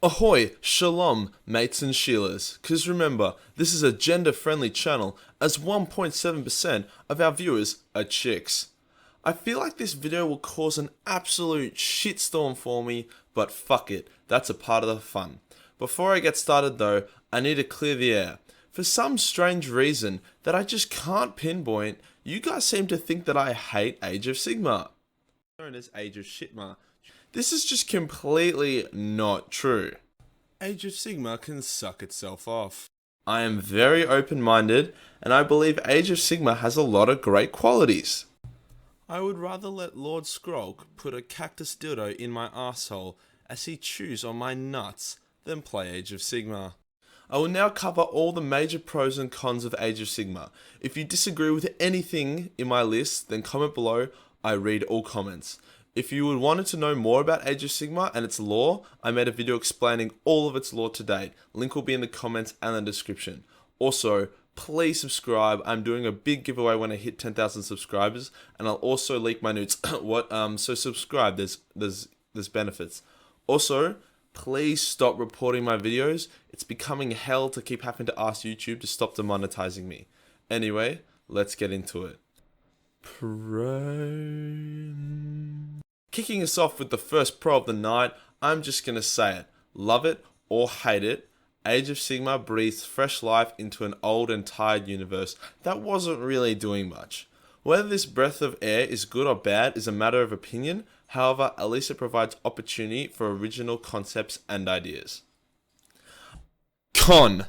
Ahoy, shalom, mates and Sheilas, cause remember, this is a gender-friendly channel, as 1.7% of our viewers are chicks. I feel like this video will cause an absolute shitstorm for me, but fuck it, that's a part of the fun. Before I get started though, I need to clear the air. For some strange reason that I just can't pinpoint, you guys seem to think that I hate Age of Sigmar, known as Age of Shitmar. This is just completely not true. Age of Sigmar can suck itself off. I am very open-minded, and I believe Age of Sigmar has a lot of great qualities. I would rather let Lord Skrolk put a cactus dildo in my asshole as he chews on my nuts than play Age of Sigmar. I will now cover all the major pros and cons of Age of Sigmar. If you disagree with anything in my list, then comment below. I read all comments. If you would wanted to know more about Age of Sigmar and its lore, I made a video explaining all of its lore to date. Link will be in the comments and the description. Also, please subscribe. I'm doing a big giveaway when I hit 10,000 subscribers, and I'll also leak my nudes. So subscribe. There's benefits. Also, please stop reporting my videos. It's becoming hell to keep having to ask YouTube to stop demonetizing me. Anyway, let's get into it. Kicking us off with the first pro of the night, I'm just gonna say it. Love it or hate it, Age of Sigmar breathes fresh life into an old and tired universe that wasn't really doing much. Whether this breath of air is good or bad is a matter of opinion, however, at least it provides opportunity for original concepts and ideas. Con.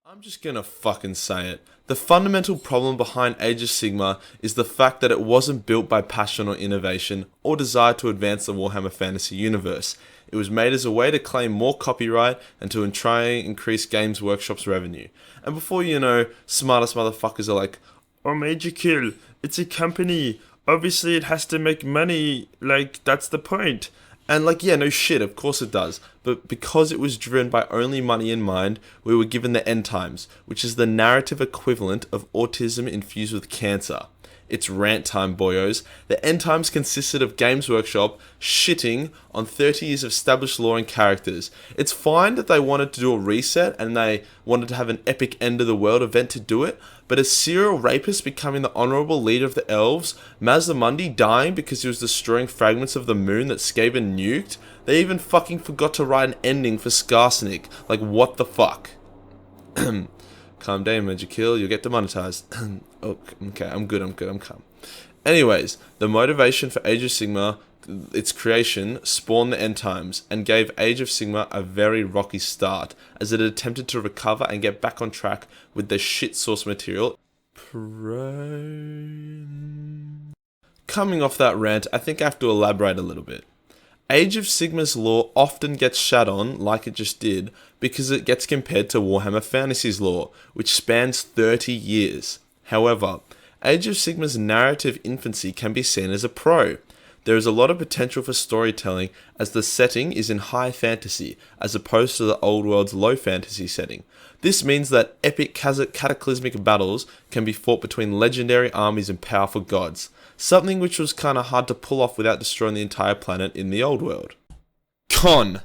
I'm just gonna fucking say it. The fundamental problem behind Age of Sigmar is the fact that it wasn't built by passion or innovation or desire to advance the Warhammer fantasy universe. It was made as a way to claim more copyright and to try and increase Games Workshop's revenue. And before you know, smartest motherfuckers are like, "Oh, MajorKill, it's a company. Obviously it has to make money, like, that's the point." And like, yeah, no shit, of course it does. But because it was driven by only money in mind, we were given the end times, which is the narrative equivalent of autism infused with cancer. It's rant time, boyos. The end times consisted of Games Workshop shitting on 30 years of established lore and characters. It's fine that they wanted to do a reset and they wanted to have an epic end of the world event to do it, but a serial rapist becoming the honorable leader of the elves, Mazdamundi dying because he was destroying fragments of the moon that Skaven nuked, they even fucking forgot to write an ending for Skarsnik. Like, what the fuck? Calm down, MajorKill, you'll get demonetized. Oh, okay, I'm good, I'm calm. Anyways, the motivation for Age of Sigmar, its creation, spawned the end times, and gave Age of Sigmar a very rocky start, as it attempted to recover and get back on track with the shit source material. Coming off that rant, I think I have to elaborate a little bit. Age of Sigmar's lore often gets shat on, like it just did, because it gets compared to Warhammer Fantasy's lore, which spans 30 years. However, Age of Sigmar's narrative infancy can be seen as a pro. There is a lot of potential for storytelling, as the setting is in high fantasy, as opposed to the old world's low fantasy setting. This means that epic cataclysmic battles can be fought between legendary armies and powerful gods, something which was kinda hard to pull off without destroying the entire planet in the old world. Con.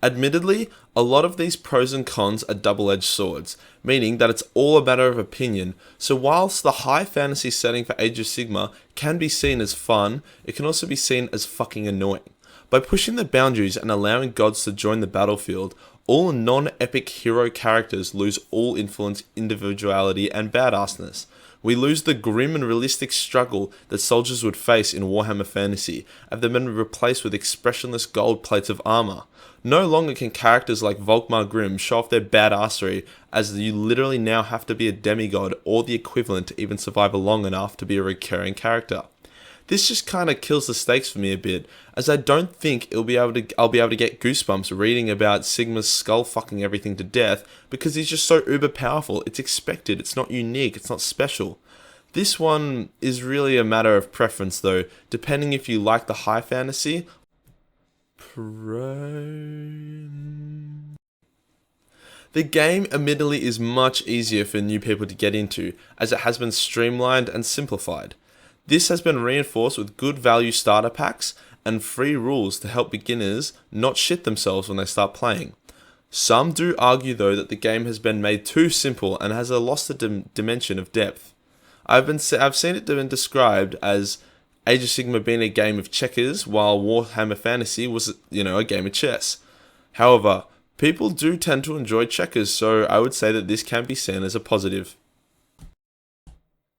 Admittedly, a lot of these pros and cons are double-edged swords, meaning that it's all a matter of opinion, so whilst the high fantasy setting for Age of Sigmar can be seen as fun, it can also be seen as fucking annoying. By pushing the boundaries and allowing gods to join the battlefield, all non-epic hero characters lose all influence, individuality, and badassness. We lose the grim and realistic struggle that soldiers would face in Warhammer Fantasy, and they've been replaced with expressionless gold plates of armor. No longer can characters like Volkmar Grimm show off their badassery, as you literally now have to be a demigod or the equivalent to even survive long enough to be a recurring character. This just kinda kills the stakes for me a bit, as I don't think I'll be able to get goosebumps reading about Sigmar's skull fucking everything to death, because he's just so uber powerful. It's expected, it's not unique, it's not special. This one is really a matter of preference though, depending if you like the high fantasy. The game admittedly is much easier for new people to get into, as it has been streamlined and simplified. This has been reinforced with good value starter packs, and free rules to help beginners not shit themselves when they start playing. Some do argue though that the game has been made too simple and has lost the dimension of depth. I've seen it been described as Age of Sigmar being a game of checkers, while Warhammer Fantasy was, a game of chess. However, people do tend to enjoy checkers, so I would say that this can be seen as a positive.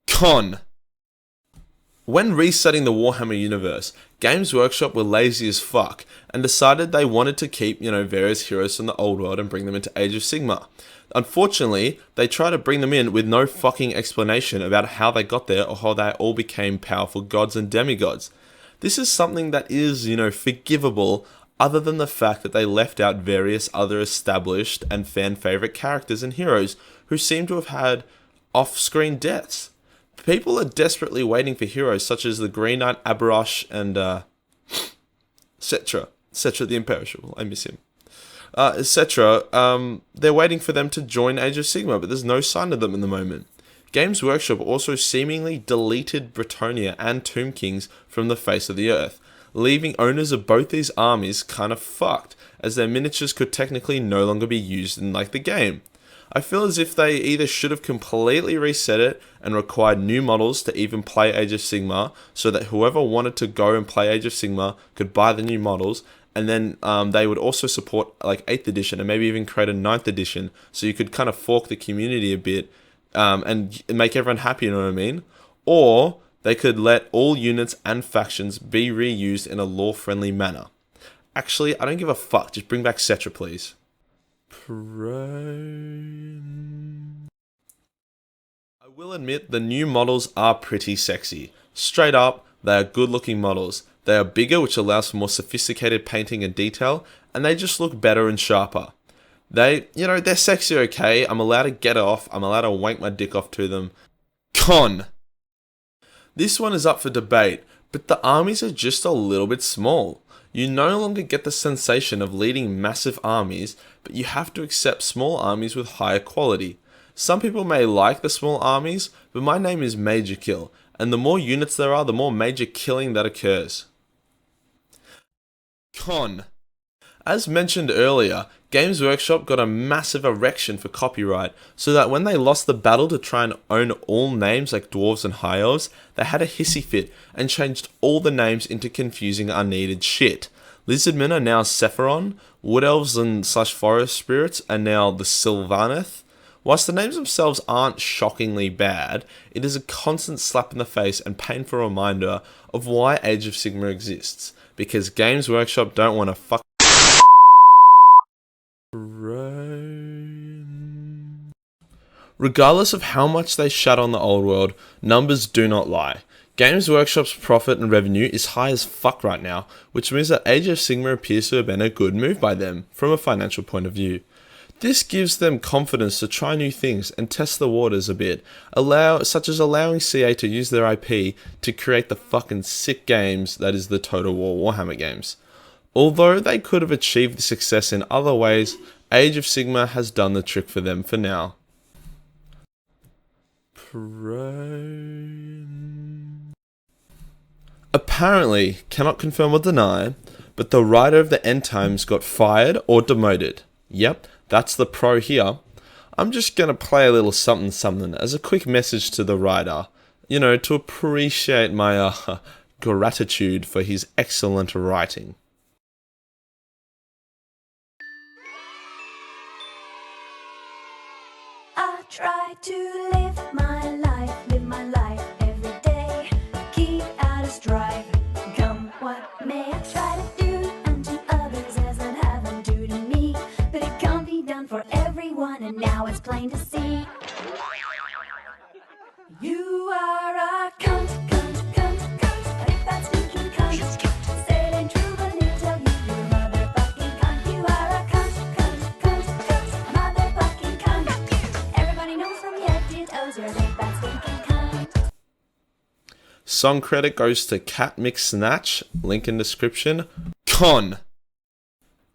Con. When resetting the Warhammer universe, Games Workshop were lazy as fuck and decided they wanted to keep, various heroes from the old world and bring them into Age of Sigmar. Unfortunately, they try to bring them in with no fucking explanation about how they got there or how they all became powerful gods and demigods. This is something that is, forgivable, other than the fact that they left out various other established and fan favorite characters and heroes who seem to have had off-screen deaths. People are desperately waiting for heroes such as the Green Knight Abarosh and etc. the Imperishable, I miss him. Etc. They're waiting for them to join Age of Sigmar, but there's no sign of them in the moment. Games Workshop also seemingly deleted Bretonnia and Tomb Kings from the face of the earth, leaving owners of both these armies kind of fucked, as their miniatures could technically no longer be used in the game. I feel as if they either should have completely reset it and required new models to even play Age of Sigmar, so that whoever wanted to go and play Age of Sigmar could buy the new models, and then they would also support 8th edition and maybe even create a 9th edition, so you could kind of fork the community a bit and make everyone happy, you know what I mean? Or they could let all units and factions be reused in a lore-friendly manner. Actually, I don't give a fuck, just bring back Cetra, please. I will admit the new models are pretty sexy. Straight up, they are good looking models. They are bigger, which allows for more sophisticated painting and detail, and they just look better and sharper. They're sexy, okay, I'm allowed to get off, I'm allowed to wank my dick off to them. Con. This one is up for debate, but the armies are just a little bit small. You no longer get the sensation of leading massive armies, but you have to accept small armies with higher quality. Some people may like the small armies, but my name is MajorKill, and the more units there are, the more major killing that occurs. Con. As mentioned earlier, Games Workshop got a massive erection for copyright, so that when they lost the battle to try and own all names like dwarves and high elves, they had a hissy fit and changed all the names into confusing unneeded shit. Lizardmen are now Sephiron, wood elves and forest spirits are now the Sylvaneth. Whilst the names themselves aren't shockingly bad, it is a constant slap in the face and painful reminder of why Age of Sigmar exists, because Games Workshop don't want to fuck. Regardless of how much they shut on the old world, numbers do not lie. Games Workshop's profit and revenue is high as fuck right now, which means that Age of Sigmar appears to have been a good move by them, from a financial point of view. This gives them confidence to try new things and test the waters a bit, such as allowing CA to use their IP to create the fucking sick games that is the Total War Warhammer games. Although they could have achieved the success in other ways, Age of Sigmar has done the trick for them for now. Apparently, cannot confirm or deny, but the writer of the End Times got fired or demoted. Yep, that's the pro here. I'm just gonna play a little something something as a quick message to the writer, to appreciate my gratitude for his excellent writing. I try to live my life every day. Keep out of strife, come what may. I try to do unto others as I'd have them do to me, but it can't be done for everyone, and now it's plain to see. You are a cunt, cunt, cunt, cunt. I think that's stinking cunt. Say it ain't true, but he'll tell you you're a motherfucking cunt. You are a cunt, cunt, cunt, cunt. Motherfucking cunt. Everybody knows from your head to toes you're a big fat stinking cunt. Song credit goes to Cat Mix Snatch, link in description. Con.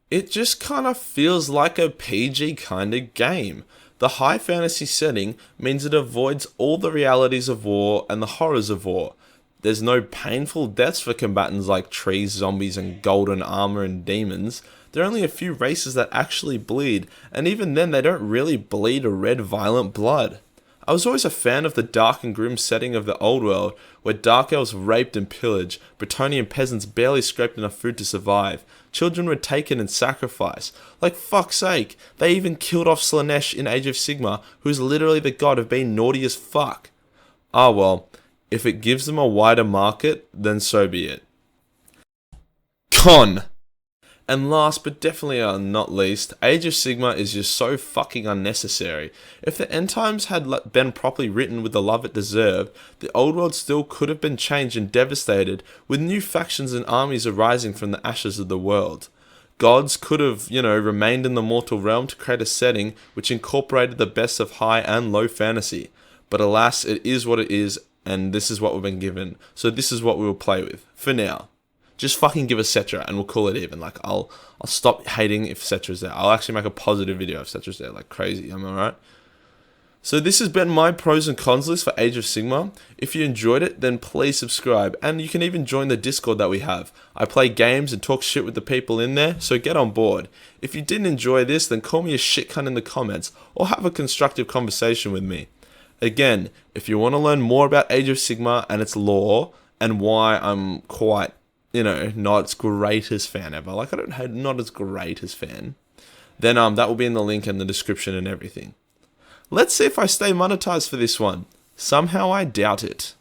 It just kind of feels like a PG kind of game. The high fantasy setting means it avoids all the realities of war and the horrors of war. There's no painful deaths for combatants like trees, zombies, and golden armor and demons. There are only a few races that actually bleed, and even then they don't really bleed a red violent blood. I was always a fan of the dark and grim setting of the old world, where dark elves raped and pillaged, Bretonnian peasants barely scraped enough food to survive, children were taken and sacrificed. Like fuck's sake, they even killed off Slanesh in Age of Sigmar, who's literally the god of being naughty as fuck. Ah well, if it gives them a wider market, then so be it. Con! And last but definitely not least, Age of Sigmar is just so fucking unnecessary. If the end times had been properly written with the love it deserved, the old world still could have been changed and devastated, with new factions and armies arising from the ashes of the world. Gods could have, remained in the mortal realm to create a setting which incorporated the best of high and low fantasy. But alas, it is what it is, and this is what we've been given, so this is what we will play with, for now. Just fucking give us Cetra and we'll call it even. Like, I'll stop hating if Cetra's there. I'll actually make a positive video if Cetra's there, like crazy, am I right? So this has been my pros and cons list for Age of Sigmar. If you enjoyed it, then please subscribe, and you can even join the Discord that we have. I play games and talk shit with the people in there, so get on board. If you didn't enjoy this, then call me a shit cunt in the comments, or have a constructive conversation with me. Again, if you want to learn more about Age of Sigmar and its lore, and why I'm quite, not its greatest fan ever, like I don't have not its greatest fan, then that will be in the link in the description and everything. Let's see if I stay monetized for this one. Somehow I doubt it.